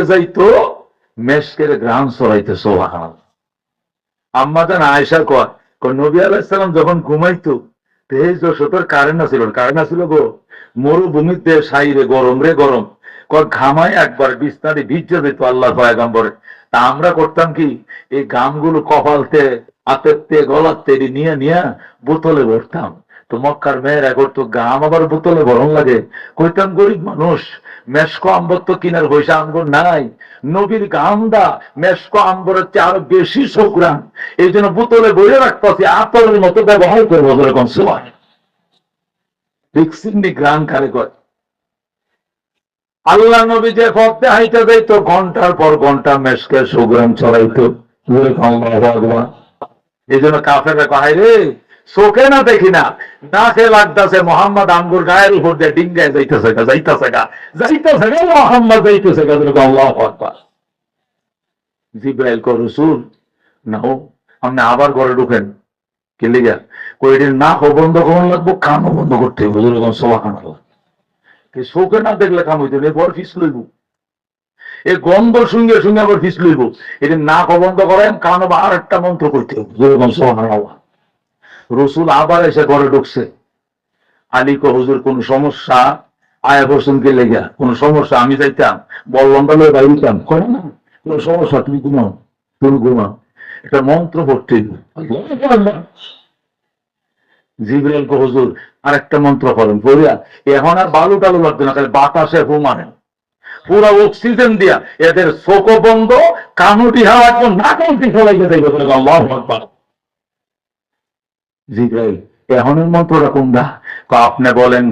যাইতো মেশকের গ্রাম চড়াইতে সুবহানাল্লাহ। আম্মা জান আয়েশা কয় নবী আলাইহিস সালাম যখন ঘুমাইতো তেজ যশোর কারেন্ট আছিল গো মরুভূমিতে সাইরে গরম রে গরম ঘামায় একবার বিস্তারে ভিজে যেত আল্লাহ পয়গম্বরে। তা আমরা করতাম কি এই গামগুলো কপালতে হাতেতে গলাতে নিয়ে নিয়ে বোতলে ভরতাম। তো মক্কার মেয়েরা করতো গাম আবার বোতলে ভরণ লাগে। কইতাম গরিব মানুষ মেশকো আম্বর তো কিনার পয়সা আম্বর নাই, নবীর গামদা মেশকো আম্বরের চেয়ে আরো বেশি সুগ্রাম, এই জন্য বোতলে বইয়ে রাখতেছি আতরের মতো ব্যবহার করবো এরকম সময়। গ্রাম কারে কয় আল্লাহ নবী যে পথে হাইতে যাইত ঘন্টার পর ঘন্টা মেশকে সুগ্রাম ছড়াইতো। এই জন্য কাফেররা কয় রে চোখে না দেখি না নাকে লাগতেছে মোহাম্মদ আঙ্গুর গায়ের উপর দিয়ে ডিঙ্গায় যাইতেছে মোহাম্মদ যাইতেছে। আল্লাহু আকবার। জিব্রাইল কো রাসূল নাও আপনি আবার ঘরে ঢুকেন। কে লিগা কই নাক বন্ধ করুন লাগবো, কানও বন্ধ করতে হবে। সুবহানাল্লাহ। চোখে না দেখলে কাম হইতে এরপর ফিস লইব, এই গন্ধ সঙ্গে সঙ্গে আবার ফিস লইব। এটা নাক বন্ধ করেন, কান আর একটা মন্ত্র করতে হবে। সুবহানাল্লাহ। রসুল আবার এসে ঘরে ঢুকছে। আলী কো হুজুর কোন সমস্যা? আয়া বসুন কে লেগা কোন সমস্যা? আমি যাইতাম বললাম বাইতাম করে না কোন সমস্যা, তুমি ঘুমাও তুমি ঘুমাও, একটা মন্ত্র পড়তে। জিবরাইল কো হুজুর আর একটা মন্ত্র করেন পড়িয়া এখন আর বালু টালু লাগবে না, খালি বাতাসে ঘুমানেন পুরা অক্সিজেন দিয়া এদের চোখ বন্ধ, কানুটি হাওয়া একদম নাকি ফেলাইতে যাইবে। আল্লাহু আকবার। জিবরাইল এখনের মন্ত্রটা কোনটা? আপনি বলেন।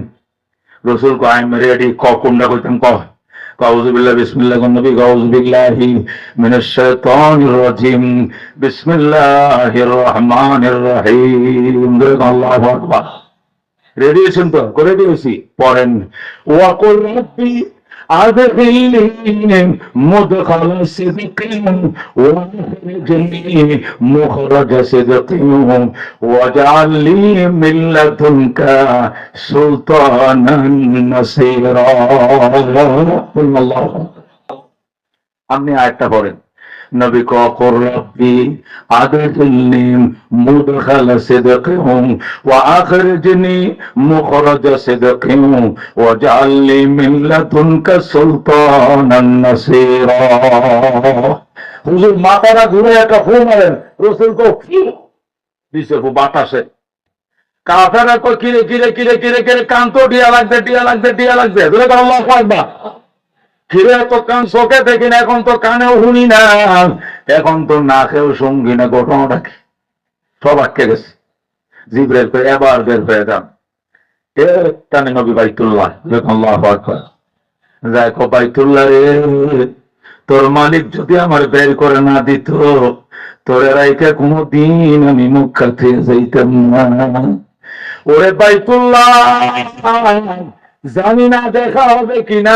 রসুল কো আই এম রেডি। কোনটা কইতেন? কাউযুবিল্লাহ বিসমিল্লাহ নবী কাউযুবিল্লাহি মিনাশ শাইতানির রাজিম বিসমিল্লাহির রহমানির রহিম। আল্লাহু আকবার। রেডি আছেন তো? করে দিয়েছি। পড়েন ওয়া কুল রাব্বি أدخلني مدخل صدق وأخرجني مخرج صدق واجعل لي من لدنك سلطانا نصيرا। আপনি আয়াতটা পড়েন। নবী কো কুর রব্বি আদখিলনি মুদখালা সিদকিন ওয়া আখরিজনি মুখরাজা সিদকিন ওয়াজআলনি মিন লাদুনকা সুলতানান নাসীরা। হুজুর মাথাটা ঘুরে একটা ফু মারেন। রাসূল কো দিছে ফু বাতাসে। কাফেররা কো কিরে কিরে কিরে কিরে কিরে কান তো দিয়া লাগবে ধরে আল্লাহু আকবার। ফিরে তো কান চোখে দেখি না, এখন তো কানেও শুনি না, এখন তো নাকেও সঙ্গী না। ঘটনাটা কি? সব আটকে গেছে। জিবরাইল কই এবার বের হয়ে যান। টানে নবী বাইতুল্লাহ। আল্লাহু আকবার। যাই কো বাইতুল্লাহ রে, তোর মালিক যদি আমার বের করে না দিত তোরে রাইকে কোনদিন আমি মুখ কাটে যাইতাম না। ওরে বাইতুল্লাহ জানি না দেখা হবে কিনা,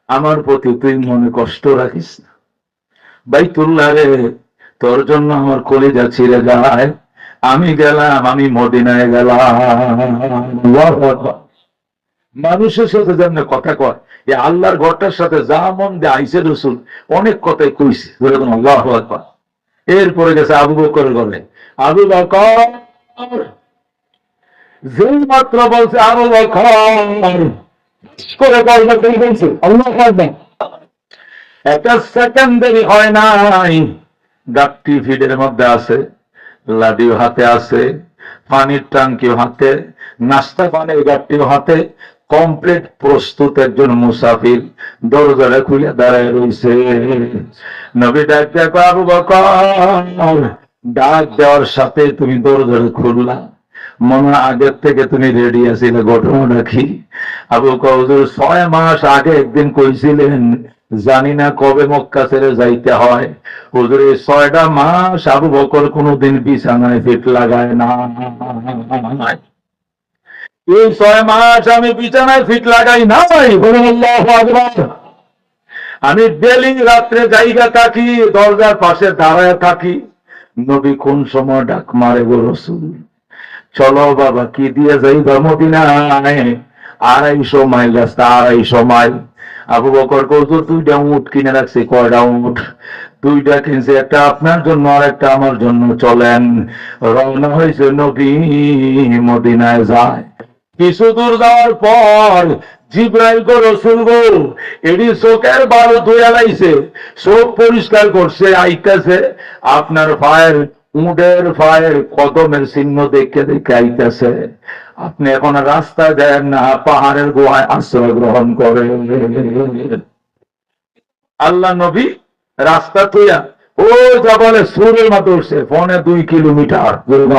আমার প্রতি তুই মনে কষ্ট রাখিস না। বাইতুল্লাহ রে তোর জন্য আমার কলিজা ছিঁড়ে যায়। আমি গেলাম, আমি মদিনায় গেলাম। মানুষের সাথে যেমন কথা কয়, এই আল্লাহর ঘরটার সাথে যা মন দিয়ে আইসে রসুল অনেক কথাই কইছে। আল্লাহু আকবার। এরপরে গেছে আবু বকরের ঘরে। আবু বকর যেই মাত্র বলছে আবু বকর করে বলছে আল্লাহু আকবার, একটা সেকেন্ড দেরি হয় নাই। ডাকটি ফিডের মধ্যে আছে, লাডিও হাতে আছে, পানির ট্যাঙ্কিও হাতে, নাস্তা পানির গাড়টিও হাতে, কমপ্লিট প্রস্তুত। একজন মুসাফির দরজাটা খুলে দাঁড়ায় রয়েছে। নবী ডাক দেখো আবু বকর, ডাক দেওয়ার সাথে তুমি দরজাটা খুললা, মনে আগের থেকে তুমি রেডি আছিলে। ঘটনা কি? আবু বকর হুজুর 6 মাস আগে একদিন কইছিলেন জানি না কবে মক্কা ছেড়ে যাইতে হয়। হুজুর এই 6টা মাস আবু বকর কোনদিন বিছানায় ফিট লাগায় না। এই 6 মাস আমি বিছানায় ফিট লাগাই না। আল্লাহু আকবার। আমি ডেলি রাত্রে জায়গা থাকি, দরজার পাশে দাঁড়ায় থাকি। নবী কোন সময় ডাক মারে গো রাসূল, চলো বাবা কি দিয়ে যাইবা মদিনায়। 250 মাইল রাস্তা, 250 মাইল। আবু বকর কত 2টা উট কিনে রাখছে। কয়টা উট? 2টা কিনছে, একটা আপনার জন্য আর একটা আমার জন্য। চলেন, রওনা হয়েছে নবী মদিনায় যায়। কিছু দূর যাওয়ার পর জিব্রাইল কো রসুল গো এডি চোখের বারো ধুয়া লাইছে, চোখ পরিষ্কার করছে, আইতাছে আপনার পায়ের উটের পায়ের কদমের চিহ্ন দেখে দেখে আইতাছে। আপনি এখন রাস্তায় দেন না, পাহাড়ের গুহায় আশ্রয় গ্রহণ করে। আল্লাহ নবী রাস্তা তুইয়া ও জাবালে সুরের মতো উঠছে, 2.5 কিলোমিটার।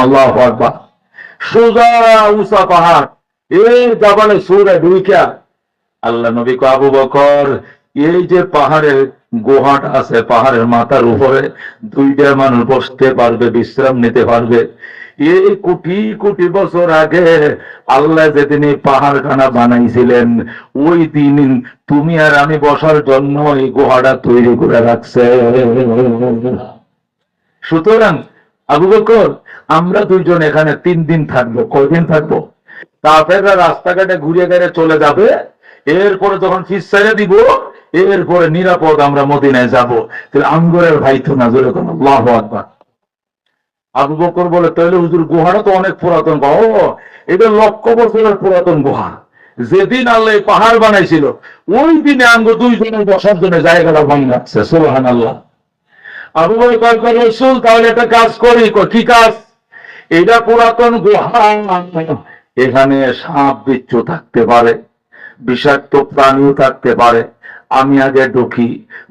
আল্লাহু আকবার। সোজা উঁচা পাহাড়, এই জাবালে সুরে ঢুইকা আল্লাহ নবী কো আবু বকর এই যে পাহাড়ের গুহাটা আছে, পাহাড়ের মাথার উপরে 2টা মানুষ বসতে পারবে, বিশ্রাম নিতে পারবে। এই কোটি কোটি বছর আগে আল্লাহ যেদিন এই পাহাড়খানা বানাইছিলেন, ওই দিন তুমি আর আমি বসার জন্য এই গুহাটা তৈরি করে রাখছে। সুতরাং আবু বকর আমরা 2জন এখানে 3 দিন থাকবো। কয়দিন থাকবো? কাফেররা রাস্তাঘাটে ঘুরে গেড়ে চলে যাবে, এরপরে যখন ফিস ছেড়ে দিব, এরপরে নিরাপদ আমরা মদিনায় যাব। তাহলে আঙ্গুরের ভাই তো না, জোরে কোন আল্লাহু আকবার। আবু বকর বলে তাহলে হুজুর গুহাটা তো অনেক পুরাতন। ও এটা লক্ষ বছরের পুরাতন গুহা। যেদিন আল্লাহ পাহাড় বানাইছিল ওই দিনে আঙ্গুর 2জনের বসার জন্য জায়গাটা ভাঙা আছে। সুবহানাল্লাহ। আবু বকর কয় রাসূল তাহলে একটা কাজ করি। কি কাজ? এটা পুরাতন গুহা, এখানে সাপ বিচ্ছু থাকতে পারে, বিষাক্ত প্রাণীও থাকতে পারে। আমি আগে ঢুকি,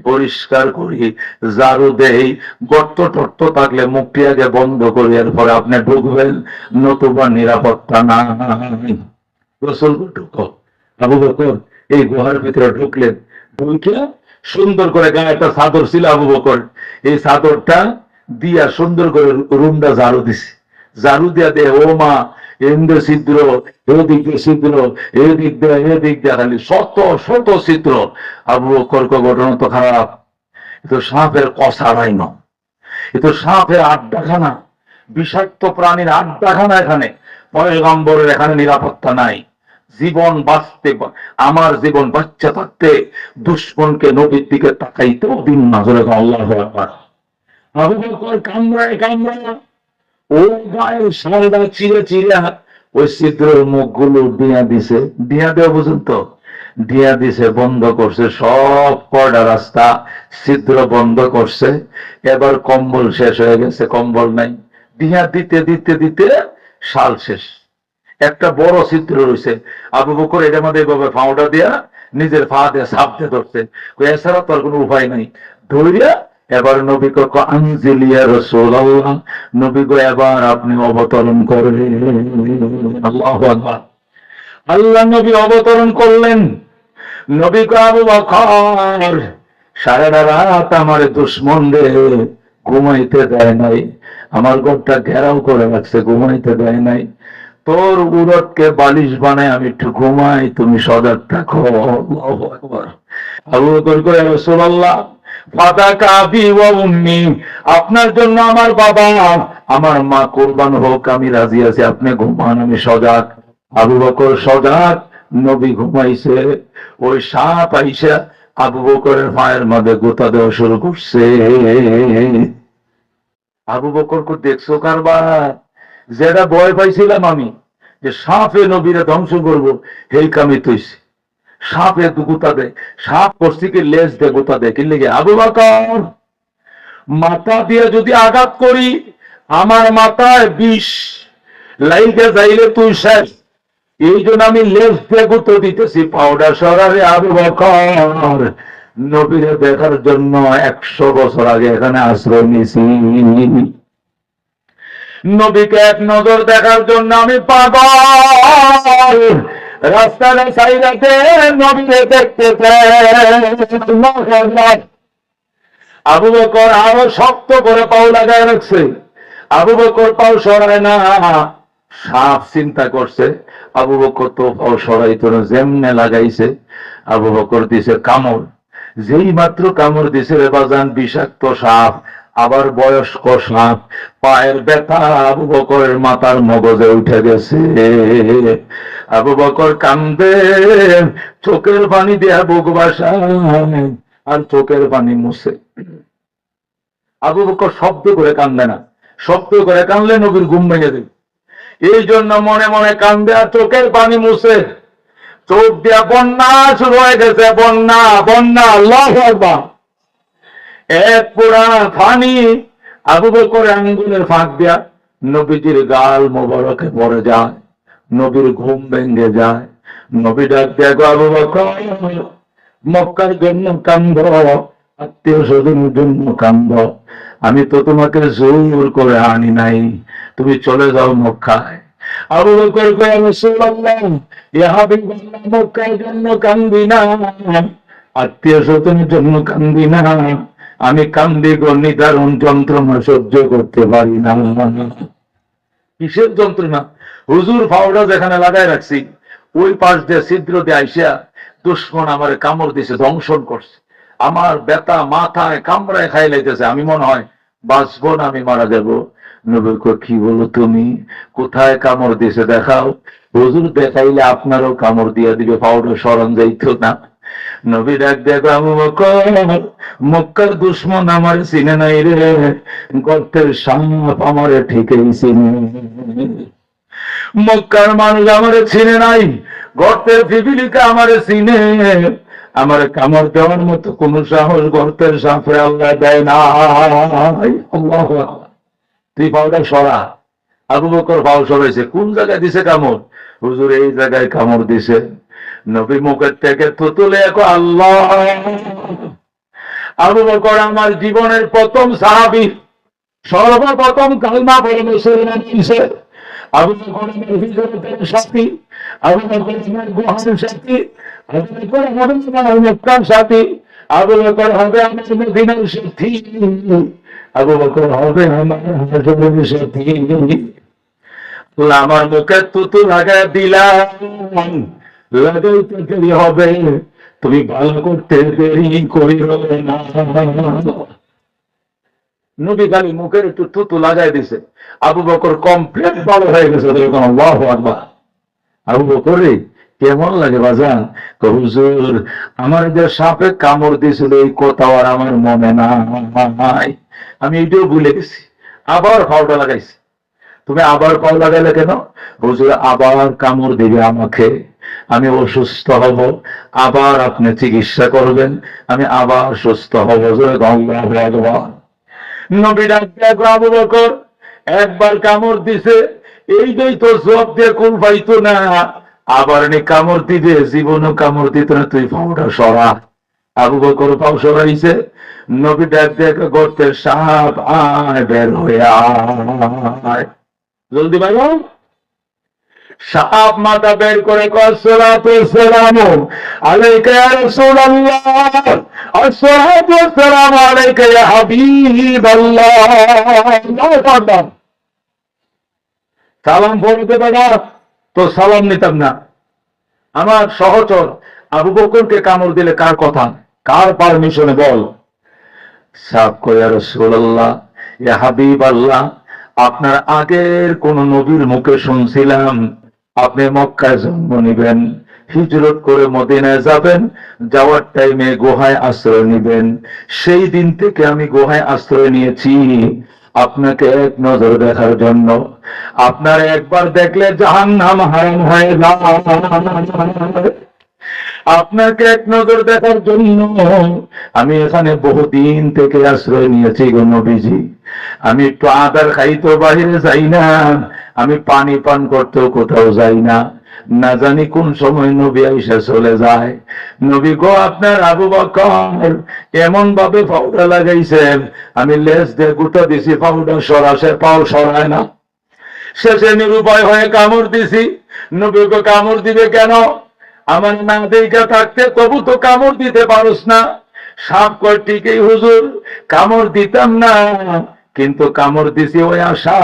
পরিষ্কার করি, ঝাড়ু দেই, গর্ত টর্ত থাকলে মুখটি আগে বন্ধ করি, এরপরে আপনি ঢুকবেন, নতুবা নিরাপত্তা নাই। রাসূল ঢুকো। আবু বকর এই গুহার ভিতরে ঢুকলেন। ঢুকে সুন্দর করে গায়ে একটা চাদর ছিল আবু বকর, এই চাদরটা দিয়া সুন্দর করে রুমটা ঝাড়ু দিছে। ঝাড়ু দিয়া দে ও মা এন্দ্র ছিদ্র, এদিক দিয়ে ছিদ্র, এদিক দিয়ে খালি শত শত ছিদ্র। আবু বকর ঘটনা তো খারাপ, এ তো সাপের কষারাই ন, এ তো সাপের আড্ডাখানা, বিষাক্ত প্রাণীর আড্ডাখানা। এখানে পয়গম্বরের এখানে নিরাপত্তা নাই। জীবন বাঁচতে, আমার জীবন বাচ্চা থাকতে দুশ্মনকে নবীর দিকে তাকাইতেও দিন না। আল্লাহু আকবার। আবু বকর কামড়ায় কামড়ায় ও গায়ের শালটা চিরে চিরে ওই ছিদ্রের মুখগুলো দিয়া দিছে। দিয়া দেওয়া পর্যন্ত দিয়া দিছে, বন্ধ করছে সব কয়টা রাস্তা, ছিদ্র বন্ধ করছে। এবার কম্বল শেষ হয়ে গেছে, কম্বল নাই। দিয়া দিতে দিতে দিতে শাল শেষ, একটা বড় ছিদ্র রয়েছে। আবু বকর এটার মধ্যে এভাবে ফাউটা দিয়া নিজের পা দিয়ে সাপ দিয়ে ধরছে, এছাড়া তোর কোনো উপায় নাই। ধরিয়া এবার নবী কো আনজিলিয়া রাসূলুল্লাহ, নবী গো এবার আপনি অবতরণ করলেন। আল্লাহু আকবার। আল্লাহ নবী অবতরণ করলেন। নবী কো আবু বকর সারা রাত আমার দুশমনদের ঘুমাইতে দেয় নাই, আমার ঘরটা ঘেরাও করে রাখছে, ঘুমাইতে দেয় নাই। তোর উরতকে বালিশ বানায় আমি একটু ঘুমাই, তুমি সজাগ থাকো। আল্লাহু আকবার। আবু বকর কয় রাসূলুল্লাহ ফাদাকা আবি ওয়া উম্মি, আপনার জন্য আমার বাবা আমার মা কুরবান হোক, আমি রাজি আছি, আপনি ঘুমান, আমি সজাগ। আবু বকর সজাগ, নবী ঘুমাইছে। ওই সাপ আইসা আবু বকরের পায়ের মধ্যে গোতা দেওয়া শুরু করছে। আবু বকর কো দেখছো কারবার, যেটা ভয় পাইছিলাম আমি যে সাপে নবীরা ধ্বংস করবো, এই কামি তৈছে। সাপে গোতা দেয়, সাপ করছি কি লেজ দেয়, গোতা দেয় কি লেগে। আবু বকর মাথা দিয়ে যদি আঘাত করি, আমার মাথায় বিষ লাইগে যাইলে তুই শেষ, এই জন্য আমি লেজ দিয়ে গোতা দিতেছি। পাউডার সরারে আবু বকর নবীরে দেখার জন্য 100 বছর আগে এখানে আশ্রয় নিয়েছি। নবীকে এক নজর দেখার জন্য আমি পাগল, রাস্তাটা সাইডাতে নবীকে দেখতে চাই। আবু বকর আরো শক্ত করে পাও লাগায় রাখছে। আবু বকর পাও সরায় না। সাপ চিন্তা করছে আবু বকর তো পাও সরাইতো না, যেমনে লাগাইছে। আবু বকর দিছে কামড়, যেই মাত্র কামড় দিছে রে বাজান, বিষাক্ত সাপ আবার বয়স্ক সাপ, পায়ের ব্যথা আবু বকরের মাথার মগজে উঠে গেছে। আবু বকর কান্দে, চোখের পানি দেয়া বুক বাসায় আর চোখের পানি মুছে। আবু বকর শব্দ করে কান্দে না, শব্দ করে কানলে নবীর ঘুম ভেঙে দেবে। এই জন্য মনে মনে কান্দে আর চোখের পানি মুছে। চোখ দিয়া বন্যা শুরু হয়ে গেছে, বন্যা বন্যা, আল্লাহু আকবার। এক পুরা পানি আবু বকরের আঙ্গুলের ফাঁক দিয়া নবীজির গাল মোবারকে পড়ে যায়, নবীর ঘুম ভেঙে যায়। নবী ডাক দিয়া গো আবু বকর, মক্কার জন্য কান্দ, আত্মীয় স্বজনের জন্য কান্দ, আমি তো তোমাকে জোর করে আনি নাই, তুমি চলে যাও মক্কায়। আবু বকর কয় রাসূলুল্লাহ, ইয়া হাবিবাল্লাহ, মক্কার জন্য কান্দি না, আত্মীয় স্বজনের জন্য কান্দি না, আমি কান্দি গো নিদারুণ যন্ত্রণা সহ্য করতে পারি না। কিসের যন্ত্রণা? হুজুর ফাওড়া যেখানে লাগাই রাখছি ওই পাশ দিয়ে ছিদ্র দিয়ে আইসা দুশ্মন আমার কামড় দিছে, দংশন করছে, আমার ব্যথা মাথায় কামড়ায় খাই লাইতেছে, আমি মনে হয় বাঁচবো না, আমি মারা যাব। নবী কয় কি বলো তুমি, কোথায় কামড় দিছে দেখাও। হুজুর দেখাইলে আপনারও কামড় দিয়ে দিবে, পাউডার সরঞ্জাম যাইতো না। নবী ডাক দেখো আবু বকর, মক্কার দুশ্মন আমার চিনে নাই রে, গর্তের সাপ আমারে ঠিকই চিনে। মক্কার মানুষ আমারে চিনে নাই, গর্তের পিপিলিকা আমারে চিনে, আমার কামড় দেওয়ার মতো কোন সাহস গর্তের সাপে আল্লাহ দেয় না। আল্লাহু আকবার। তুই পাউডার সরা। আবু বকর পাও সরাইছে, কোন জায়গায় দিছে কামড়? হুজুর এই জায়গায় কামড় দিছে। নবী মুখের থেকে থুতুলে এখন আল্লাহ। আবু বকর আমার জীবনের প্রথম সাহাবী, সর্বপ্রথম কালমা পড়ে মুসলমান হয়েছে। আবু বকর আমার হিজরতের সাথী, আবু বকর আমার গুহার সাথী, আবু বকর হবে আমার মক্কার সাথী, আবু বকর হবে আমার মদিনার সাথী, আবু বকর হবে আমার হাসরের সাথী। আমার মুখে তুতু লাগায় দিলাম, লাগাইতে দেরি হবে, তুমি ভালো করতে দেরি করিও না। নবী খালি মুখের একটু তুতু লাগাই দিছে, আবু বকর কমপ্লিট ভালো হয়ে গেছে। আল্লাহু আকবার। আবু বকর রে কেমন লাগে বাজান? হুজুর আমার যে সাপে কামড় দিয়েছিল এই কথা আর আমার মনে নাই, আমি এটাও ভুলে গেছি, আবার ফাউটা লাগাইছি। তুমি আবার পাও লাগাইলে কেন? হুজুর আবার কামড় দিবে আমাকে, আমি অসুস্থ হব, আবার আপনি চিকিৎসা করবেন, আমি আবার সুস্থ হব। নবী ডাক দেখো আবু বকর একবার কামড় দিছে, এইটাই তো জব দিয়ে কোন পাইতো না, আবার নি কামড় দিবে, জীবনও কামড় দিত না, তুই পাউটা সরা। আবু বকর পাও সরাইছে। নবী ডাক দেখো গর্তের সাপ, আয় বের হয়ে আয়, জলদি বাইরো। সাপ মাথা বের করে আসসালাতু ওয়াসসালামু আলাইকা ইয়া রাসূলুল্লাহ, আসসালাতু ওয়াসসালামু আলাইকা ইয়া হাবিবাল্লাহ। সালাম পড়তে বেটা, তো সালাম নিতাম না। আমার সহচর আবু বকরকে কামড় দিলে কার কথা, কার পারমিশনে বল? সাপ কয় ইয়া রাসূলুল্লাহ, ইয়া হাবিবাল্লাহ, আপনার আগের কোন নবীর মুখে শুনছিলাম আপনি মক্কায় জন্ম নিবেন, হিজরত করে মদিনায় যাবেন, যাওয়ার টাইমে গুহায় আশ্রয় নিবেন। সেই দিন থেকে আমি গুহায় আশ্রয় নিয়েছি আপনাকে এক নজর দেখার জন্য। আপনার একবার দেখলে জাহান্নাম হারাম হয়ে যায়। আপনাকে এক নজর দেখার জন্য আমি এখানে বহুদিন থেকে আশ্রয় নিয়েছি গো নবীজি। আমি একটু আদার খাইতেও বাহিরে যাই না, আমি পানি পান করতেও কোথাও যাই না, না জানি কোন সময় নবী আইসা চলে যায়। নবী গো আপনার আবু বকর এমন ভাবে পাউডার লাগাইছেন, আমি লেজ দিয়ে গুটা দিছি, পাউডার সরাসে পাও সরায় না। শেষে নিরুপায় হয়ে কামড় দিছি। নবী গো কামড় দিবে কেন? আমার না দেখা থাকতে তবু তো কামড় দিতে পারোস না। সাপ কয় ঠিকই হুজুর, কামড় দিতাম না, কিন্তু কামড় দিছি ওই আশা,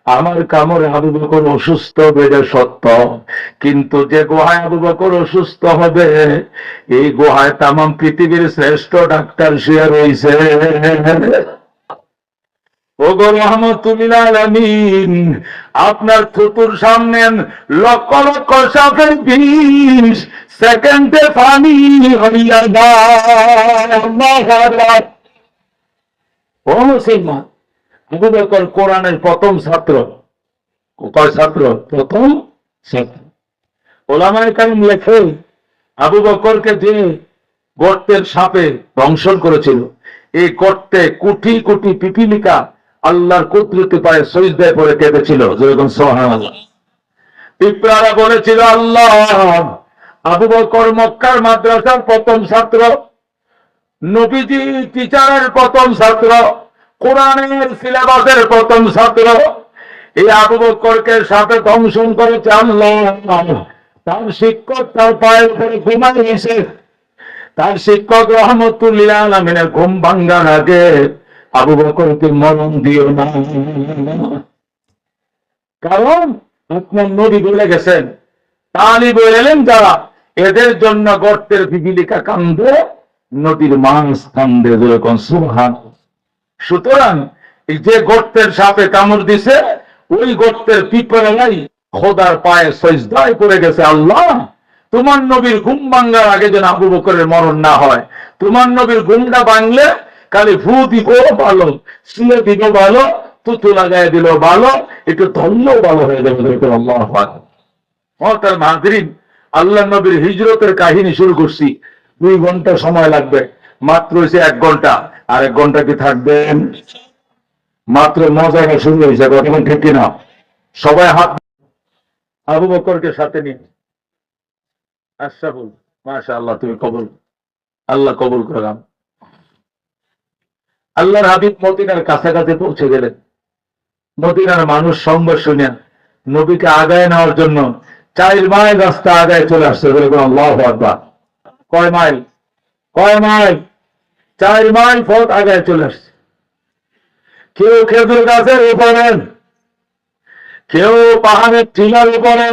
আমার কামড়ে আবু বকর অসুস্থ বেড়ে সত্য, কিন্তু যে গুহায় আবু বকর অসুস্থ হবে এই গুহায় তামাম পৃথিবীর শ্রেষ্ঠ ডাক্তার শুয়ে রয়েছে। ওগো রহমতুল আলামিন, আপনার থুতুর সামনে লক্ষ লক্ষ সাপের বিষ সেকেন্ডে পানি হইয়া যায়। ও মুসলমান, আবু বকর কোরআনের প্রথম ছাত্র। কয় ছাত্র? প্রথম ছাত্র। ওলামায়ে কেরাম লেখে, আবু বকরকে যে গর্তের সাপে দংশন করেছিল, এই গর্তে কোটি কোটি পিপিলিকা আল্লাহর কুদরতে পায়ে সিজদায় পড়ে কেঁদেছিল। যেরকম সুবহানাল্লাহ। পিঁপড়ারা বলেছিল, আল্লাহ, আবু বকর মক্কার মাদ্রাসার প্রথম ছাত্র, নবীজি টিচারের প্রথম ছাত্র, কোরআনের সিলেবাসের প্রথম ছাত্র, এই আবু বকরকে সাথে দংশন করেছে আল্লাহ। তার শিক্ষক তার পায়ের উপরে ঘুমাইছে। তার শিক্ষক রহমতুল আলামিনের ঘুম ভাঙ্গার আগে আবু বকরকে মরণ দিও না, কারণ আপনার নবী বলে গেছেন, তালিব এলেন যারা, এদের জন্য গর্তের পিপিলিকা কান্দে, নদীর মাছ কান্দে। যেরকম সুবহানাল্লাহ। সুতরাং এই যে গর্তের সাপে কামড় দিছে, ওই গর্তের পিঁপড়ারাই খোদার পায়ে সিজদায় পড়ে গেছে, আল্লাহ, তোমার নবীর ঘুম ভাঙ্গার আগে যেন আবু বকরের মরণ না হয়। তোমার নবীর ঘুমটা ভাঙলে খালি ফু দিব ভালো, শুনে দিব ভালো, তুতু লাগাই দিল ভালো, একটু ধরলেও ভালো হয়ে যাবে। তার মাহদিন, আল্লাহ নবীর হিজরতের কাহিনী শুরু করছি। 2 ঘন্টা সময় লাগবে, মাত্র হয়েছে 1 ঘন্টা। আর 1 ঘন্টা কি থাকবেন? মাত্র মজাটা শুরু হয়েছে, কথা ঠিক কিনা? সবাই হাত। আবু বকরকে সাথে নিয়ে আশরাফুল, মাশাআল্লাহ, তুমি কবুল, আল্লাহ কবুল করলাম। আল্লাহর হাবিব মদিনার কাছাকাছি পৌঁছে গেলেন। মদিনার মানুষ সংবাদ শুনে নবীকে আগায় নেওয়ার জন্য 4 মাইল রাস্তা আগায় চলে আসছে। আল্লাহু আকবার। কয় মাইল? কয় মাইল? 4 মাইল পথ আগায় চলে আসছে। কেউ খেজুর গাছের উপরে, কেউ পাহাড়ের টিলার উপরে,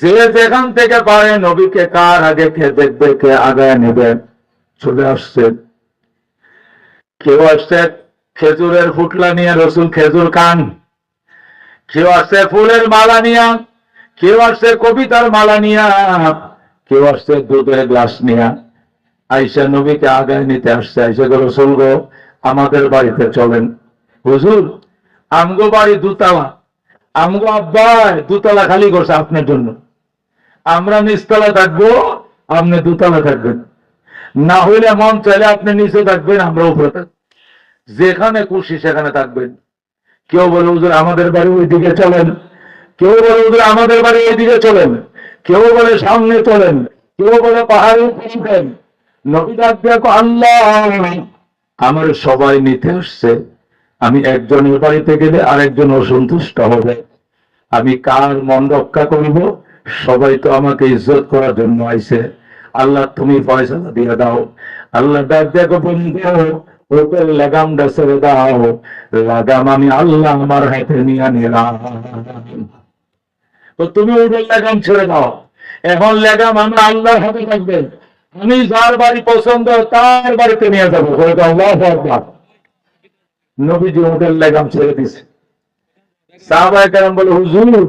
যে যেখান থেকে পারে নবীকে কার আগে কে দেখবে, কে আগায় নেবে, চলে আসছে। কেউ আসছে খেজুরের ফুটলা নিয়ে, রসুল খেজুর খান। কেউ আসছে ফুলের মালা নিয়া, কেউ আসছে কবিতার মালা নিয়া, কেউ আসছে দুধের গ্লাস নিয়া। আয়েশা নবীকে আগায় নিতে আসছে। আয়েশা গো, রসুল গো, আমাদের বাড়িতে চলেন। হুজুর, আমগো বাড়ি দুতলা, আমগো আব্বাই দুতলা খালি করছে আপনার জন্য। আমরা নিচতলা থাকবো, আপনি দুতলা থাকবেন। না হইলে মন চাইলে আপনি নিচে থাকবেন, আমরা উপরে থাকবো। যেখানে খুশি সেখানে থাকবেন। কেউ বলে হুজুর আমাদের বাড়ি ওই দিকে চলেন, কেউ বলে হুজুর আমাদের বাড়ি ওই দিকে চলেন, কেউ বলে সামনে চলেন, কেউ বলে পাহাড়ে উঠেন। নবী ডাক দেখো, আল্লাহ, আমার সবাই নিতে আসছে, আমি একজনের বাড়িতে গেলে আরেকজন অসন্তুষ্ট হবে, আমি কার মন রক্ষা করব? সবাই তো আমাকে ইজ্জত করার জন্য আইছে, আল্লাহ তুমি ফয়সালা দিয়ে দাও। আল্লাহ ডাক দেখো, বন্ধু, ওপের লাগামটা ছেড়ে দাও, লাগাম আমি আল্লাহ আমার হাতে নিয়ে নিলাম। তো তুমি ওপের লাগাম ছেড়ে দাও, এখন লাগাম আমরা আল্লাহর হাতে থাকবে। আমি যার বাড়ি পছন্দ তার বাড়িতে নিয়ে যাবো। আল্লাহু আকবার। নবীজি ওদের লাগাম ছেড়ে দিছে। সাহাবায়ে কেরাম বলে, হুজুর,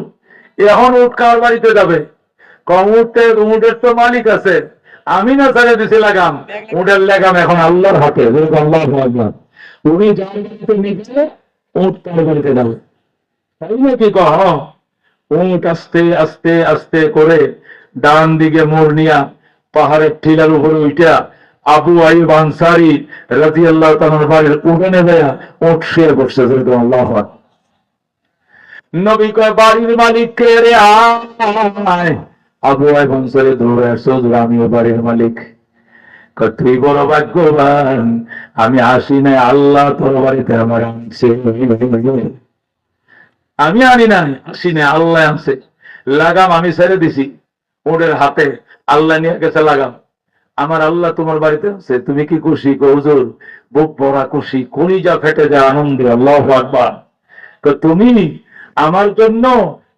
এখন উট কার বাড়িতে যাবে? উটের তো মালিক আছে, আমি না ছেড়ে দিছি লাগাম, উটের লাগাম এখন আল্লাহর হাতে। আল্লাহু আকবার। উনি যার বাড়িতে নিচ্ছে, উট তার বাড়িতে যাবে। তাই নাকি? কহ, উট আস্তে আস্তে আস্তে করে ডান দিকে মোড় নিয়া পাহাড়ের টিলার উপরে উঠা আবু আইয়ুব আনসারী রাদিয়াল্লাহু তাআলার বাড়ির উঠানে যায় উট শুয়ে বসছে। আল্লাহু আকবার। নবী কয়, বাড়ির মালিক কে রে? আয়। আবু আইয়ুব আনসারী দৌড়ে আসছে, হুজুর আমিও বাড়ির মালিক। তুই বড় ভাগ্যবান, আমি আসি নাই, আল্লাহ তোর বাড়িতে আমার আনছে। আমি আনি নাই, আসি নাই, আল্লাহ আনছে। লাগাম আমি ছেড়ে দিছি ওদের হাতে, আল্লাহ নিয়ে গেছে লাগাম। আমার আল্লাহ তোমার বাড়িতে আছে, তুমি কি খুশি? হুজুর বুক ভরা খুশি, কলিজা ফেটে যায় আনন্দে। আল্লাহু আকবার। তো তুমি আমার জন্য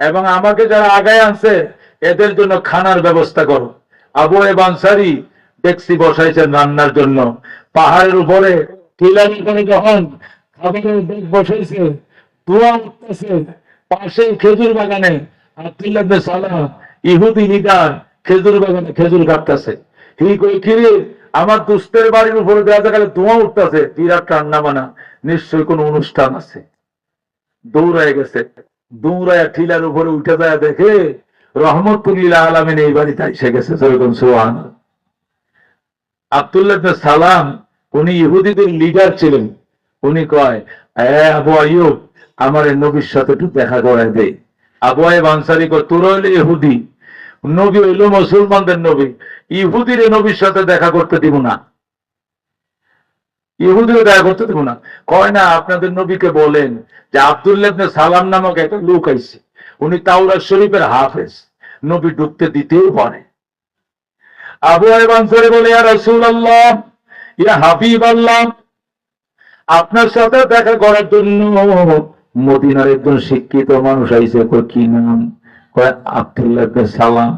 এবং আমাকে যারা আগায় আনছে এদের জন্য খানার ব্যবস্থা করো। আবু আইয়ুব আনসারী ডেকসি বসাইছেন রান্নার জন্য। পাহাড়ের উপরে টিলার উপরে যখন খাবারের ব্যাগ বসাইছে, দোয়া উঠতেছে, পাশে খেজুর বাগানে আব্দুল্লাহ ইবনে সালাম ইহুদি লিডার খেজুর বাগানে খেজুর কাটতেছে। ঠিক ওই কিরে আমার দুস্তের বাড়ির উপরে দেখা গেলে ধোঁয়া উঠতেছে, বিরাট রান্না বানা, নিশ্চয়ই কোনো অনুষ্ঠান আছে। দৌড়ায় গেছে, দৌড়ায় টিলার উপরে উঠে যায়, দেখে রহমতুল্লিল আলামিন এই বাড়িতে এসে গেছে। যেরকম সুবহানাল্লাহ। আব্দুল্লাহ ইবনে সালাম উনি ইহুদিদের লিডার ছিলেন। উনি কয়, আবু আইয়ুব আমার নবীর সাথে একটু দেখা করায় দে। আবু আইয়ুব আনসারী কয়, তোর হইলে ইহুদি, নবী হইল মুসলমানদের নবী, ইহুদির নবীর সাথে দেখা করতে দিব না, ইহুদিও দেখা করতে দিব না। কয় না, আপনাদের নবীকে বলেন যে আব্দুল্লাহ ইবনে সালাম নামক একটা লোক আইছে, উনি তাওরাত শরীফের হাফেজ, নবী ঢুকতে দিতেও পারে। আবু আইয়ুব আনসারী বলে, ইয়া রাসূলুল্লাহ, ইয়া হাবিবাল্লাহ, আপনার সাথে দেখা করার জন্য মদিনার একজন শিক্ষিত মানুষ আইছে। কয় কি নাম? কয় আব্দুল্লাহ ইবনে সালাম।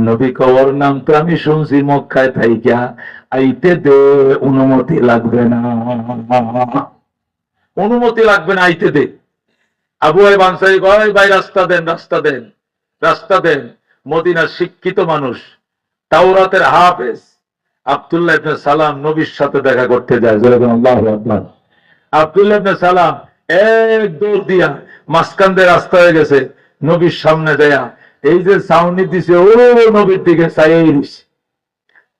নবী কওয়ার নাম তো আমি শুনছি মক্কায় থাইকা, আইতে দে, অনুমতি লাগবে না, অনুমতি লাগবে না, আইতে দে। আবু আইয়ুব আনসারী কয়, ভাই রাস্তা দেন, রাস্তা দেন, রাস্তা দেন। মদিনার শিক্ষিত মানুষ, তাওরাতের হাফেজ আব্দুল্লাহ ইবনে সালাম নবীর সাথে দেখা করতে যায়। আল্লাহু আকবার। আব্দুল্লাহ ইবনে সালাম এক দৌড় দিয়া মাঝখান দিয়ে রাস্তা হয়ে গেছে, নবীর সামনে যায়া এই যে সাউন্ড দিছে, ও নবীর দিকে চাইয়াই রইছে,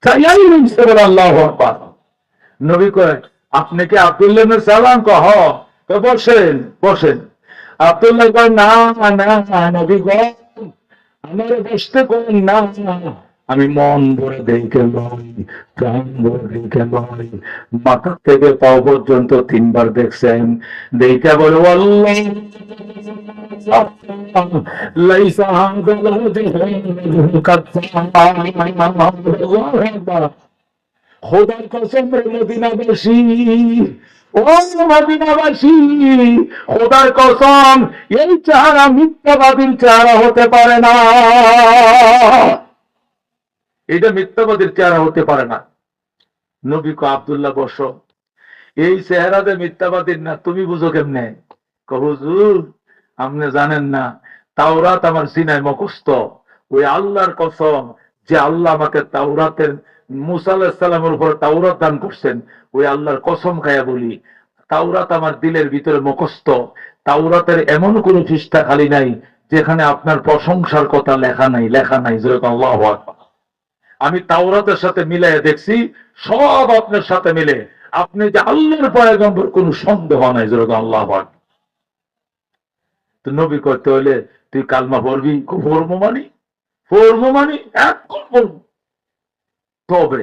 চাইয়াই রইছে। বলে আল্লাহু আকবার। নবী কয়, আপনি কি আব্দুল্লাহ ইবনে সালাম? কহ, বসেন বসেন। আব্দুল্লাহ কয়, না না নবী কয়, আমার বসতে করেন না, আমি মন ভরে দেখে লই, প্রাণ ভরে দেখে লই। মাথা থেকে পাও পর্যন্ত 3 বার দেখছেন। দেখে বলে, আল্লাহ লাইসা হাযা খোদার কসম রে মদিনাবাসী, ও মদিনাবাসী, খোদার কসম, এই চেহারা মিথ্যাবাদীর চেহারা হতে পারে না, এটা মিথ্যাবাদীর চেহারা হতে পারে না। নবী কো, আব্দুল্লাহ বসো, এই চেহারাতে মিথ্যাবাদীর না, তুমি বুঝো কেমনে? হুজুর আপনি জানেন না, তাওরাত আমার সিনায় মুখস্থ। ওই আল্লাহর কসম, যে আল্লাহ আমাকে তাওরাতের মুসা আলাইহিস সালামের উপর তাওরাত দান করছেন, ওই আল্লাহর কসম খায়া বলি, তাওরাত আমার দিলের ভিতরে মুখস্থ। তাওরাতের এমন কোন পৃষ্ঠা খালি নাই যেখানে আপনার প্রশংসার কথা লেখা নাই, লেখা নাই। যেরকম আল্লাহু আকবার। আমি তাওরাতের সাথে মিলাই দেখছি, সব আপনার সাথে মিলে, আপনি যে আল্লাহর পয়গম্বর, কোন সন্দেহ নাই। যেরকম আল্লাহু আকবার। তো নবী করতে হলে তুই কালমা পড়বি? পড়বো মানে, পড়বো মানে এখন পড়বো। তবে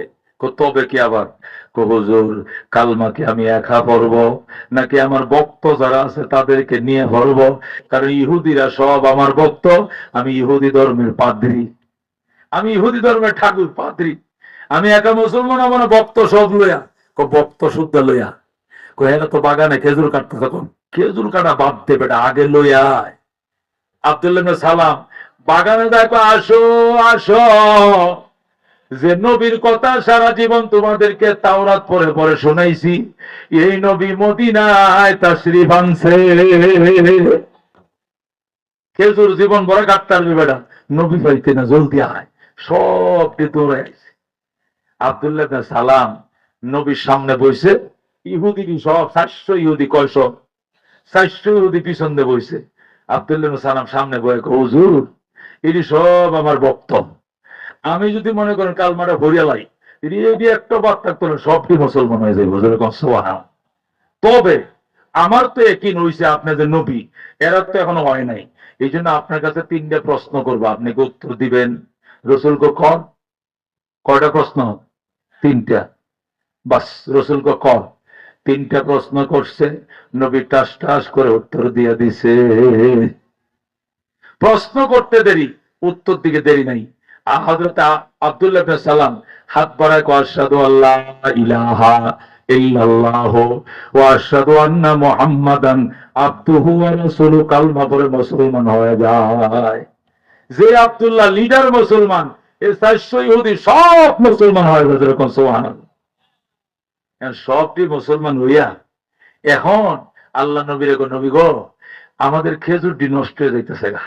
তবে কি আবার? হুজুর কালমা কি আমি একা পড়বো নাকি আমার ভক্ত যারা আছে তাদেরকে নিয়ে পড়বো? কারণ ইহুদিরা সব আমার ভক্ত, আমি ইহুদি ধর্মের পাদ্রী, আমি ইহুদি ধর্মের ঠাকুর পাদ্রী, আমি একা মুসলমান, আমার ভক্ত সব লইয়া। ভক্ত শুদ্ধ লইয়া? এরা তো বাগানে খেজুর কাটতে, তখন খেজুর কাটা বাদ দেবে, আগে লইয়া। আব্দুল্লাহ ইবনে সালাম বাগানে দেখো, আসো আসো, যে নবীর কথা সারা জীবন তোমাদেরকে তাওরাত পড়ে পড়ে শোনাইছি, এই নবী মদিনায় তাশরীফ আনছে। খেজুর জীবন ভরা কাটতে পারবে বেটা, নবী পাইতে না, জলদি আয়। সব দৌড়ে আইছে। আব্দুল্লাহ ইবনে সালাম নবীর সামনে বইছে, ইহুদি সব 400 ইহুদি, কয়শ 400 ইহুদি পিছন দিয়ে বইছে। আব্দুল্লাহ ইবনে সালাম সামনে বয়ে, হুজুর এটি সব আমার ভক্ত, আমি যদি মনে করেন কালমাটা ভরিয়া লাই, একটা বাদ থাকতো না, সবটি মুসলমান হয়ে যাবে। সুবহানাল্লাহ। তবে আমার তো একই হইছে, আপনাদের নবী, এরা তো এখনো হয় নাই। এই জন্য আপনার কাছে 3টা প্রশ্ন করবো, আপনি কি উত্তর দিবেন? রসুল কো কর, কয়টা প্রশ্ন? 3টা। বাস, রসুল কো কর, 3টা প্রশ্ন করছে, নবী টাস টাস করে উত্তর দিয়ে দিছে। প্রশ্ন করতে দেরি, উত্তর দিকে দেরি নাই। হযরত আব্দুল্লাহ ইবনে সালাম হাত বাড়ায়, আশহাদু আল্লা ইলাহা ইল্লাল্লাহ ওয়া আশহাদু আন্না মুহাম্মাদান আবদুহু ওয়া রাসূলুহু, কালমা পড়ে মুসলমান হয়ে যায়। যে আব্দুল্লাহ লিডার মুসলমান, এই 400 ইহুদি সব মুসলমান হয়ে যায়। সুবহানাল্লাহ। সবটি মুসলমান হইয়া এখন আল্লাহ নবীর গো, নবী গো, আমাদের খেজুরটি নষ্ট হয়ে যাইতেছে গা।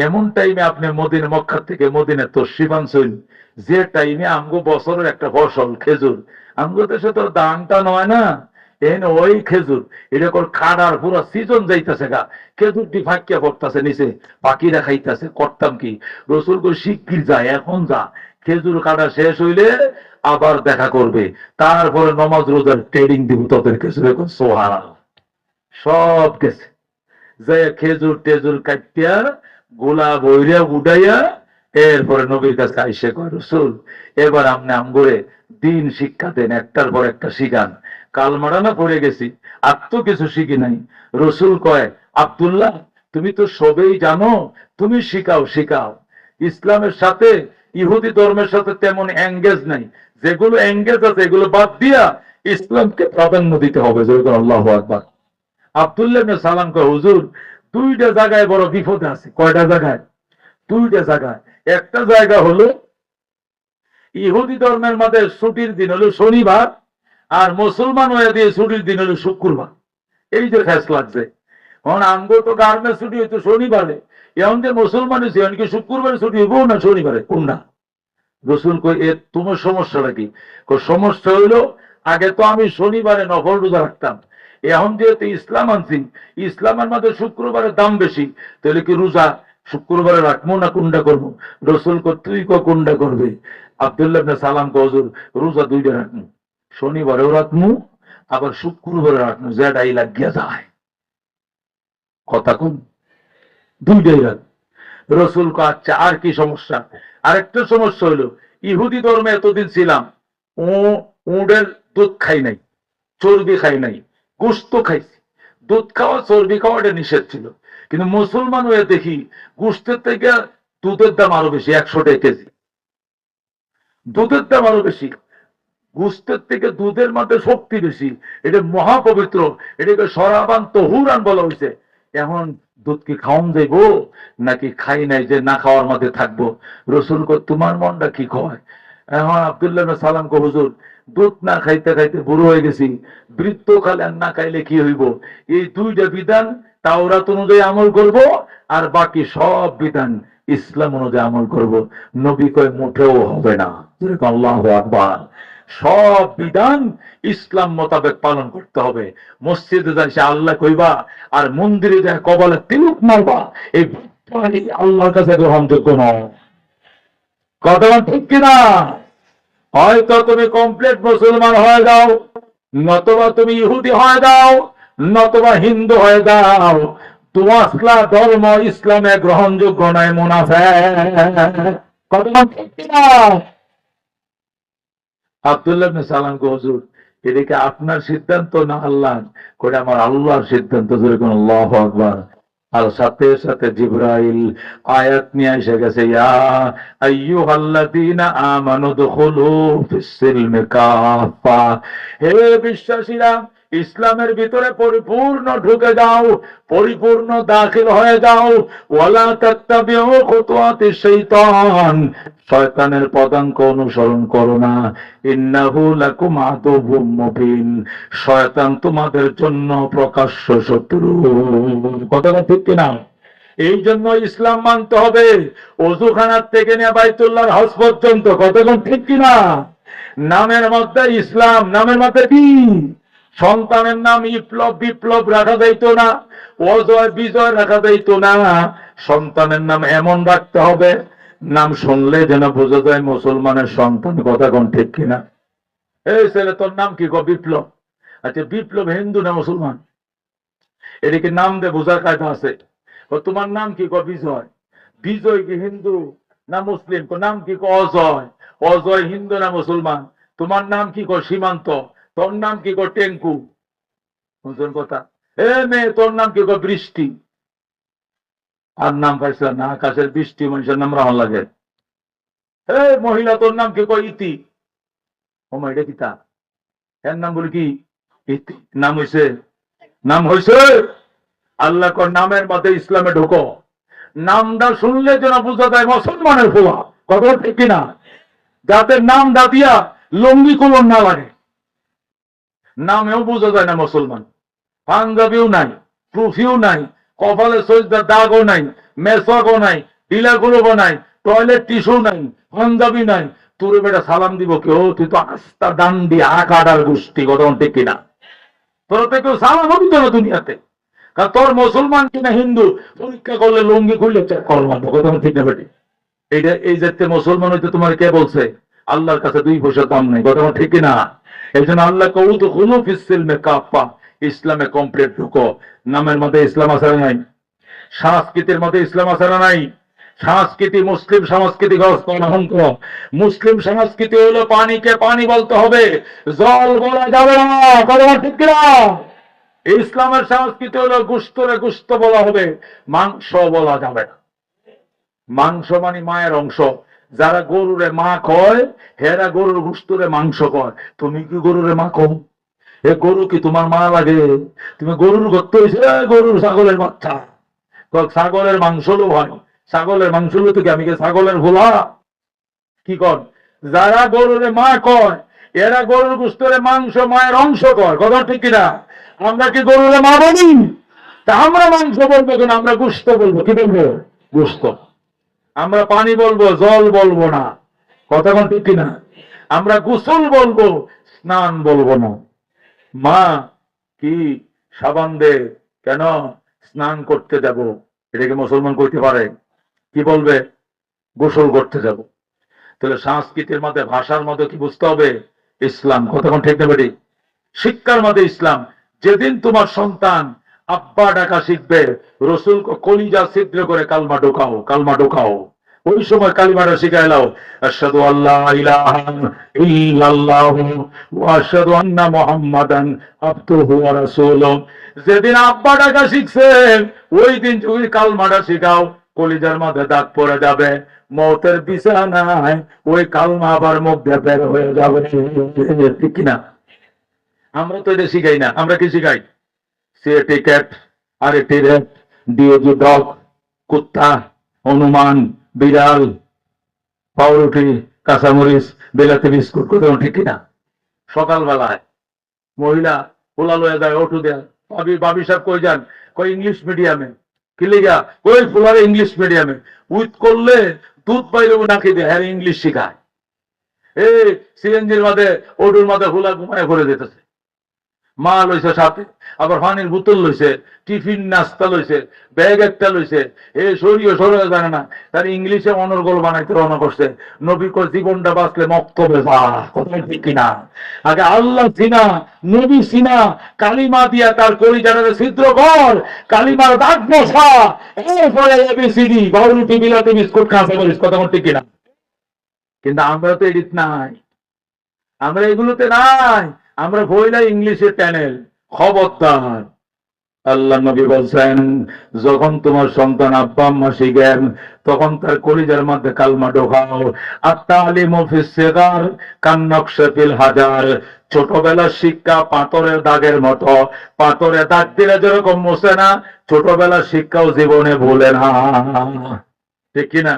এমন টাইমে আপনি মদিনা মক্কা থেকে মদিনা তশরিফ আনছেন, যে টাইমে আমগো বছরের একটা ফসল খেজুর, আমগো দেশে তো দানটা নয় না, এন ওই খেজুর এটা কর খাড়ার পুরো সিজন যাইতেছে গা, খেজুরটি ফাঁকিয়া পড়তেছে নিচে, পাখিরা খাইতেছে, করতাম কি? রসুল কো শিগগির যায়, এখন যা, খেজুর কাটা শেষ হইলে আবার দেখা করবে, তারপরে নমাজ রোজার ট্রেডিং দিব তোদের খেজুরে। সোহানা সব গেছে, যে খেজুর টেজুর কাটিয়া গোলা বইরা উঠাইয়া এরপরে নবীর কাছে আইসে কয়, রসুল এবার আপনি আমগরে দিন শিক্ষা দেন, একটার পর একটা শিখান। কালমারানা পড়ে গেছি, আর তো কিছু শিখি নাই। রসুল কয়, আব্দুল্লাহ তুমি তো সবেই জানো, তুমি শিখাও শিখাও। ইসলামের সাথে ইহুদি ধর্মের সাথে তেমন এঙ্গেজ নাই, যেগুলো এঙ্গেজ আছে এগুলো বাদ দিয়া ইসলামকে প্রাধান্য দিতে হবে। যেরকম আল্লাহু আকবার। আব্দুল্লাহ ইবনে সালাম কয়, হুজুর দুইটা জায়গায় বড় বিপদে আছে। কয়টা জায়গায়? দুইটা জায়গায়। একটা জায়গা হলো ইহুদি ধর্মের মধ্যে ছুটির দিন হলো শনিবার, আর মুসলমান হয়ে দিয়ে ছুটির দিন হলো শুক্রবার। এই যে ফ্যাস লাগছে, এখন আমগো তো গার্মেন্টস ছুটি হইতো শনিবারে, এখন যে মুসলমান হয়েছে এমনকি শুক্রবারে ছুটি হইব না শনিবারে, কোনটা? রসুল কই, এর তোমার সমস্যাটা কি? সমস্যা হইলো আগে তো আমি শনিবারে নফল রোজা রাখতাম, এখন যেহেতু ইসলাম আনছি, ইসলামের মধ্যে শুক্রবারের দাম বেশি, তাহলে কি রোজা শুক্রবারে রাখবো না কোনটা করবো? রসুল কো, তুই কোনটা করবে? আব্দুল্লাহ ইবনে সালাম কো, হুজুর রোজা দুইটা রাখবো, শনিবারেও রাখবো আবার শুক্রবারে রাখবো, যেটাই লাগিয়া যায়। কথা কোন? দুইটাই রাখ। রসুল কো, আচ্ছা আর কি সমস্যা? আরেকটা সমস্যা হইলো, ইহুদি ধর্মে এতদিন ছিলাম, উটের দুধ খাই নাই, চর্বি খাই নাই, গোস্ত খাইছি। দুধ খাওয়া চর্বি খাওয়া এটা নিষেধ ছিল, কিন্তু মুসলমান হয়ে দেখি গোস্তের থেকে দুধের দাম আরো বেশি, 100 টাকা কেজি। দুধের দাম আরো বেশি, গোস্তের থেকে দুধের মধ্যে শক্তি বেশি, এটা মহাপবিত্র, এটাকে সরাবান তহুরান বলা হয়েছে। এখন দুধ কি খাওয়ান যাইব নাকি খাই নাই যে না খাওয়ার মধ্যে থাকবো? রসুল কো, তোমার মনটা কি কয়? এখন আব্দুল্লাহ ইবনে সালাম কো, হুজুর দুধ না খাইতে খাইতে বুড়ো হয়ে গেছি, বৃত্ত খালে আর না খাইলে কি হইব? এই দুইটা বিধান তাওরাত অনুযায়ী আমল করব, আর বাকি সব বিধান ইসলাম অনুযায়ী আমল করব। নবী কয়, মোটেও হবে না। আল্লাহু আকবার। সব বিধান ইসলাম মোতাবেক পালন করতে হবে। মসজিদে যাই সে আল্লাহ কইবা, আর মন্দিরে যায় কপালে তিলক মারবা, এই আল্লাহর কাছে গ্রহণযোগ্য নয়। কথা ঠিক কিনা? হয়তো তুমি কমপ্লিট মুসলমান হয়ে যাও, নতবা তুমি ইহুদি হয়ে যাও, নতবা হিন্দু হয়ে যাও, তোমাসলা ধর্ম ইসলামে গ্রহণযোগ্য নয়, মুনাফিক। কথা ঠিক কিনা? আব্দুল্লাহ ইবনে সালাম কো, হুজুর এটা কি আপনার সিদ্ধান্ত না আল্লাহর? করে আমার আল্লাহর সিদ্ধান্ত। যেরকম আল্লাহু আকবার। আর সাথে সাথে জিবরাইল আয়াত নিয়ে এসে গেছে, ইয়া আইয়ুহাল্লাযীনা আমানু দুখুলু ফিস-সিলমি কাফা, হে বিশ্বাসীরা ইসলামের ভিতরে পরিপূর্ণ ঢুকে যাও, পরিপূর্ণ দাখিল হয়ে যাও। ওয়ালা তাত্তাবিউ খুতুওয়াতিশ শাইতান, শয়তানের পদাঙ্ক অনুসরণ করো না। ইন্নাহু লাকুম আদুউম মুবিন, শয়তান তোমাদের জন্য প্রকাশ্য শত্রু। কথাটা ঠিক কিনা? এই জন্য ইসলাম মানতে হবে, ওযুখানার থেকে নিয়ে বাইতুল্লাহর হজ পর্যন্ত। কথাটা ঠিক কিনা? নামের মধ্যে ইসলাম, নামের মধ্যে কি? সন্তানের নাম বিপ্লব বিপ্লব রাখা যাইত না, অজয় বিজয় রাখা যাইত না। সন্তানের নাম এমন রাখতে হবে, নাম শুনলে যেন বোঝা যায় মুসলমানের সন্তান। কথা কোন ঠিক কিনা? এই ছেলে তোর নাম কি? বিপ্লব। আচ্ছা বিপ্লব হিন্দু না মুসলমান? এদিকে নাম দে বোঝার কায়দা আছে। তোমার নাম কি? বিজয়। বিজয় কি হিন্দু না মুসলিম? নাম কি? অজয়। অজয় হিন্দু না মুসলমান? তোমার নাম কি? সীমান্ত। তোর নাম কি? টেঙ্কু। বুঝলেন কথা? এ মেয়ে তোর নাম কি? বৃষ্টি। আর নাম পাইছিলাম না, আকাশের বৃষ্টি মানুষের নাম রাহন লাগে। হে মহিলা তোর নাম কি? ইতি। ও মা, এটা কি তা? এর নাম বলি কি? ইতি। নাম হইছে? নাম হইছে? আল্লাহ কর নামের মধ্যে ইসলামে ঢোকো। নামটা শুনলে যেন বোঝা যায় মুসলমানের ফোয়া। কথা ঠিক কিনা? যাদের নাম দাদিয়া লঙ্গি কলন না লাগে, নামেও বোঝা যায় না মুসলমান। পাঞ্জাবিও নাই, ট্রফিও নাই, কপালে সজদার দাগও নাই, মেসওয়াকও নাই, ঢিলাগুলোও নাই, টয়লেট টিস্যু নাই, পাঞ্জাবি নাই, তোর বেটা সালাম দিব কেউ? তুই তো আস্তা ডান্ডি আকাডার গোষ্ঠী, কথা ঠিক কিনা? তোর তো কেউ সালাম হবি তো না দুনিয়াতে। কারণ তোর মুসলমান কিনা হিন্দু পরীক্ষা করলে লুঙ্গি খুললে চেক করবো, কথা ঠিক না বেটি? এইটা এই জাতীয় মুসলমান হইতে তোমার কে বলছে? আল্লাহর কাছে 2 পয়সা দাম নেই, কথা ঠিক না? এই জন্য আল্লাহ কৌত হলো ফিসিলমে কাপ্পা, ইসলামে কমপ্লিট ঢুকো। নামের মধ্যে ইসলাম আছে নাই? সংস্কৃতির মধ্যে ইসলাম আছে নাই? সংস্কৃতি মুসলিম সংস্কৃতি গ্রহণ করো। মুসলিম সংস্কৃতি হলো পানিকে পানি বলতে হবে, জল বলা যাবে না, কথা ঠিক না? ইসলামের সংস্কৃতি হলো গুস্তরে গুস্ত বলা হবে, মাংস বলা যাবে না। মাংস মানে মায়ের অংশ। যারা গরুরে মা কয় হেরা গরুর গুস্তরে মাংস কয়। তুমি কি গরুরে মা কও? এ গরু কি তোমার মা লাগে? তুমি গরুর গর্ত হয়েছে, গরুর ছাগলের বাচ্চা। ছাগলের মাংস লো হয়, ছাগলের মাংস লো তো কি আমি ছাগলের ভোলা? কি কর? যারা গরুরে মা কয় এরা গরুর গুস্তরে মাংস মায়ের অংশ কয়, কথা ঠিক কিনা? আমরা কি গরুরে মা বলি? তা আমরা মাংস বলবো কেন? আমরা গুস্ত বলবো। কি বলবো? গুস্ত। আমরা পানি বলবো, জল বলবো না, কথা ঠিক কিনা? আমরা গোসল বলবো, স্নান বলবো না। মা কি সাবান দে, কেন? স্নান করতে যাব। এটাকে মুসলমান করতে পারে? কি বলবে? গোসল করতে যাব। তাহলে সংস্কৃতির মধ্যে ভাষার মধ্যে কি বুঝতে হবে? ইসলাম, কথা ঠিক না বেটি? শিক্ষার মধ্যে ইসলাম। যেদিন তোমার সন্তান আব্বা ডাকা শিখবে, রসুল কলিজা ছিদ্র করে কালমা ঢোকাও, কালমা ঢোকাও। ওই সময় কালিমাটা শিখাইলাও, আশহাদু আল্লা ইলাহা ইল্লাল্লাহু ওয়া আশহাদু আন্না মুহাম্মাদান আবদুহু ওয়া রাসূলুহু। যেদিন আব্বা ডাকা শিখছেন ওই দিন যদি কালমাটা শিখাও, কলিজার মধ্যে দাগ পড়ে যাবে, মওতের বিছানায় ওই কালমা আবার মুখ দিয়ে বের হয়ে যাবে, ঠিক কিনা? আমরা তো এটা শিখাই না। আমরা কি শিখাই? C A T cat, R A T rat, D O G dog, কুত্তা, হনুমান, বিড়াল, পাউরুটি, কাঁচামরিচ, বিলাতি বিস্কুট, কোথাও ঠিক কিনা? সকালবেলায় মহিলা পোলা লয়ে যায়, ওটু দেয়, ভাবি ভাবি সাহেব কই যান? কই ইংলিশ মিডিয়ামে। কি লিগা? কই ফুলারে ইংলিশ মিডিয়ামে। উইথ করলে দুধ পাইলে নাকি দেয়, হ্যাঁ ইংলিশ শিখায়। এই সিএনজির মাঝে ওটুর মাঝে হুলা ঘুমায় ঘুরে যেতেছে। মা লইছে সাথে, আবার পানির বোতল লইছে, টিফিন নাস্তা লইছে, ব্যাগ একটা লইছে। এই সরিয়ে সরে জানে না, তার ইংলিশে অনর্গল বানাইতে রওনা করছে। নবী কয় জীবনটা বাঁচলে মক্তবে যা, কথা ঠিক কিনা? আগে আল্লাহ চিনা, নবী চিনা, কালিমা দিয়া তার কলিজাটারে ছিদ্র কর, কালিমার দাগ বসা, এরপরে এবিসিডি, বাউরুটি, বিলাতি বিস্কুট, কাঁচা মরিচ, কথা ঠিক কিনা? কিন্তু আমরা তো এডিট নাই, আমরা এগুলোতে নাই। আমরা বইলা ইংলিশের চ্যানেল। খবরদার! আল্লাহ নবী বলছেন, যখন তোমার সন্তান আব্বা আম্মা শিখেন তখন তার কলিজার মধ্যে কালমা ঢোকাও। আত-তালিমু ফিস সিগার কান-নকশি ফিল হাজার। ছোটবেলার শিক্ষা পাথরের দাগের মতো, পাথরে দাগ দিলে যেরকম মোছে না, ছোটবেলার শিক্ষাও জীবনে ভুলে না, ঠিক কিনা?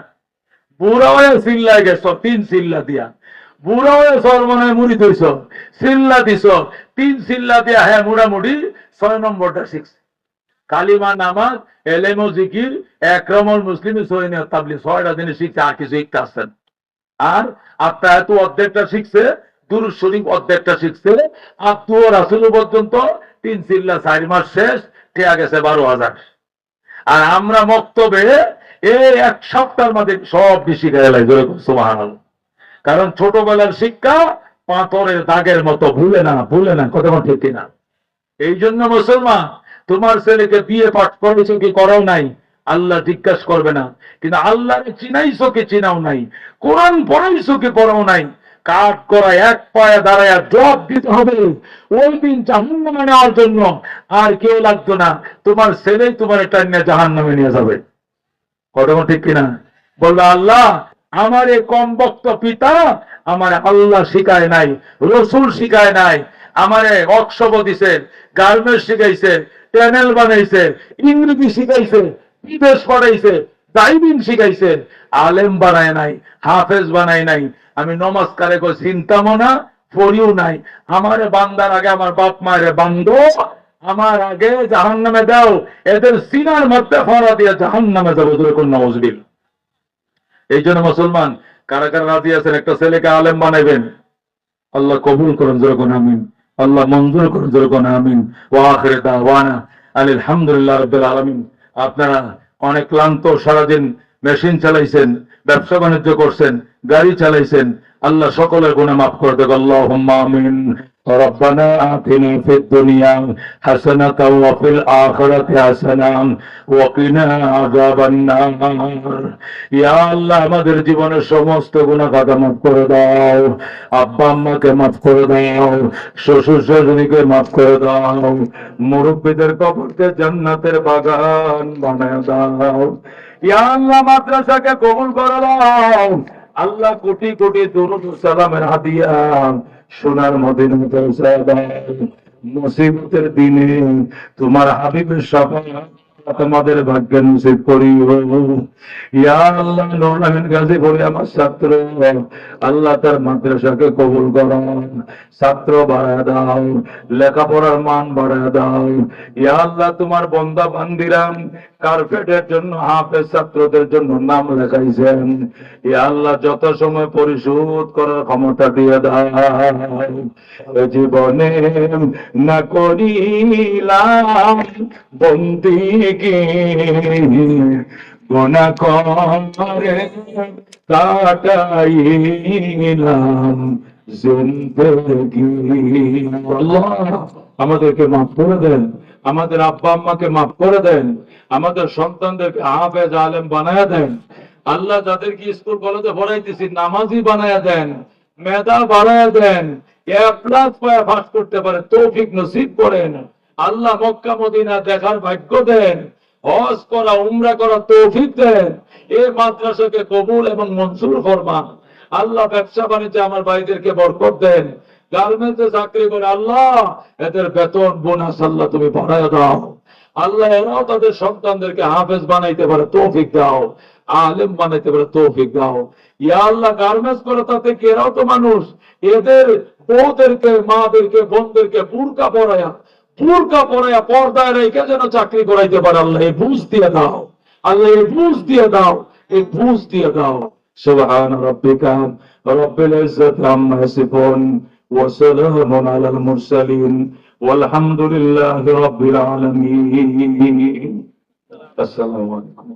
বুড়া হয়ে চিল্লায় গেছ 3 চিল্লা দিয়া, বুড়া হয়ে সর্বনায় মুড়ি ধইছ, চিল্লা দিছ 3 চিল্লা দিয়া, হ্যাঁ মোটামুটি 6 নম্বরটা শিখছে। কালিমা, নামাজ, এলেম ও জিকির, একরামুল মুসলিমিন সহিহ তাবলীগ, 6টা জিনিস শিখছে, আর কিছু শিখতে আসছেন। আর আত্মায়াত অর্ধেকটা শিখছে, দুরূদ শরীফ অর্ধেকটা শিখছে, আব্দু ও রাসূল পর্যন্ত 3 চিল্লা 4 মাস শেষ, ঠেয়া গেছে 12,000। আর আমরা মক্তবে এই 1 সপ্তাহের মধ্যে সব শিখে গেলাই, সুবহানাল্লাহ। কারণ ছোটবেলার শিক্ষা পাথরের দাগের মতো, ভুলে না, ভুলে না, কথা ঠিক না? এই জন্য মুসলমান, তোমার ছেলেকে বিয়ে পাঠ করেছো কি করাও নাই, আল্লাহ জিজ্ঞাসা করবে না। কিন্তু আল্লাহকে চিনাইছো কি চিনাও নাই, কোরআন পড়াইছো কি পড়াও নাই, কাঠ করা এক পায়ে দাঁড়ায় জবাব দিতে হবে। ওই দিন জাহান্নামে নেওয়ার জন্য আর কেউ লাগতো না, তোমার ছেলেই তোমার একটা জাহান্নামে নিয়ে যাবে, কথা ঠিক কিনা? বলবে আল্লাহ আমার এই কম বক্ত পিতা আমার আল্লাহ শিখায় নাই, রসুল শিখায় নাই, আমারে ওয়ার্কশপ দিছে, গার্মেন্টস শিখাইছে, চ্যানেল বানাইছে, ইংরেজি শিখাইছে, বিদেশ পড়াইছে, ড্রাইভিং শিখাইছে, আলেম বানায় নাই, হাফেজ বানায় নাই। আমি নমাজ কারে কই চিন্তামো না, পড়িও নাই। আমারে বান্দার আগে আমার বাপ মায়ের বান্ধব, আমার আগে জাহান্নামে দাও, এদের সিনার মধ্যে ফরা দিয়ে জাহান্নামে যাবো, যেরকম নওয়াজবিল। এই জন্য মুসলমান কারা কারা রাজি আছেন একটা ছেলেকে আলেম বানাইবেন? আল্লাহ কবুল করুন, যেরকম আমিন। আল্লাহ মঞ্জুর করুন, যেরকম আমিন। ওয়া আখির দাওয়ানা আলহামদুলিল্লাহ রাব্বিল আলামিন। আপনারা অনেক ক্লান্ত, সারাদিন মেশিন চালাইছেন, ব্যবসা বাণিজ্য করছেন, গাড়ি চালাইছেন, আল্লাহ সকলের গুনাহ মাফ করে দেখ, আল্লাহুম্মা আমিন। ربنا آتنا في الدنيا حسنة وفي الآخرة حسنة وقنا عذاب النار। ইয়া আল্লাহ, আমাদের জীবনের সমস্ত গুনাহ খাতা মাফ করে দাও, আব্বা আম্মাকে মাফ করে দাও, শ্বশুর শাশুড়িকে মাফ করে দাও, মুরব্বীদের কবরকে জান্নাতের বাগান বানায় দাও। ইয়া আল্লাহ, মাদ্রাসাকে কবুল করে দাও। আল্লাহ, কোটি কোটি দুরূদ ও সালামের হাদিয়া সোনার মদিনায় পৌঁছায় দাও। মুসিবতের দিনে তোমার হাবিবের শাফাআত তোমাদের ভাগ্যে নসিব করিও। ইয়া আল্লাহ, নুরুল আমিন গাজীপুরে আমার ছাত্র, আল্লাহ তার মাদ্রাসাকে কবুল করো, ছাত্র বাড়ায় দাও, লেখাপড়ার মান বাড়ায় দাও। ইয়া আল্লাহ, তোমার বান্দা বান্দিরা কার্পেটের জন্য, হাফেজ ছাত্রদের জন্য নাম লেখাইছেন, ইয়া আল্লাহ যত সময় পরিশোধ করার ক্ষমতা দিয়ে দাও। জীবনে না করিলাম বন্দিগি, গুনাহ করে কাটাইলাম জিন্দেগি। আল্লাহ আমাদেরকে মাফ করে দেন, আমাদের আব্বা আম্মাকে মাফ করে দেন, আমাদের সন্তানদেরকে হাফেজ আলেম বানায়া দেন। আল্লাহ যাদেরকে স্কুল কলেজে পড়াইতেছি নামাজি বানায়া দেন, মেধা বাড়ায়া দেন, এ প্লাস পায়া পাস করতে পারে তৌফিক নসিব করেন। আল্লাহ মক্কা মদিনা দেখার ভাগ্য দেন, হজ করা উমরা করা তৌফিক দেন। এই মাদ্রাসাকে কবুল এবং মঞ্জুর ফরমান। আল্লাহ ব্যবসা বাণিজ্যে আমার ভাইদেরকে বরকত দেন, গার্মেন্টসে চাকরি করে আল্লাহ এদের বেতন বোনাস আল্লাহ তুমি বাড়ায় দাও। আল্লাহ এরাও তাদের সন্তানদেরকে হাফেজ বানাইতে পারে তৌফিক দাও, আলেম বানাইতে পারে তৌফিক দাও। ইয়া আল্লাহ, গার্মেন্টস করে তাতে এরাও তো মানুষ, এদের বউদেরকে, মাদেরকে, বোনদেরকে বুরকা পরায়া পর্দায় রেখে যেন চাকরি করাইতে পারে। আল্লাহ এই বুঝ দিয়ে দাও, আল্লাহ এই বুঝ দিয়ে দাও, এই বুঝ দিয়ে দাও। সুবহান রাব্বিকা রাব্বিল ইজ্জাতি আম্মা ইয়াসিফুন ওয়া সালামুন আলাল মুরসালিন ওয়ালহামদুলিল্লাহি রাব্বিল আলামিন। আসসালামু আলাইকুম।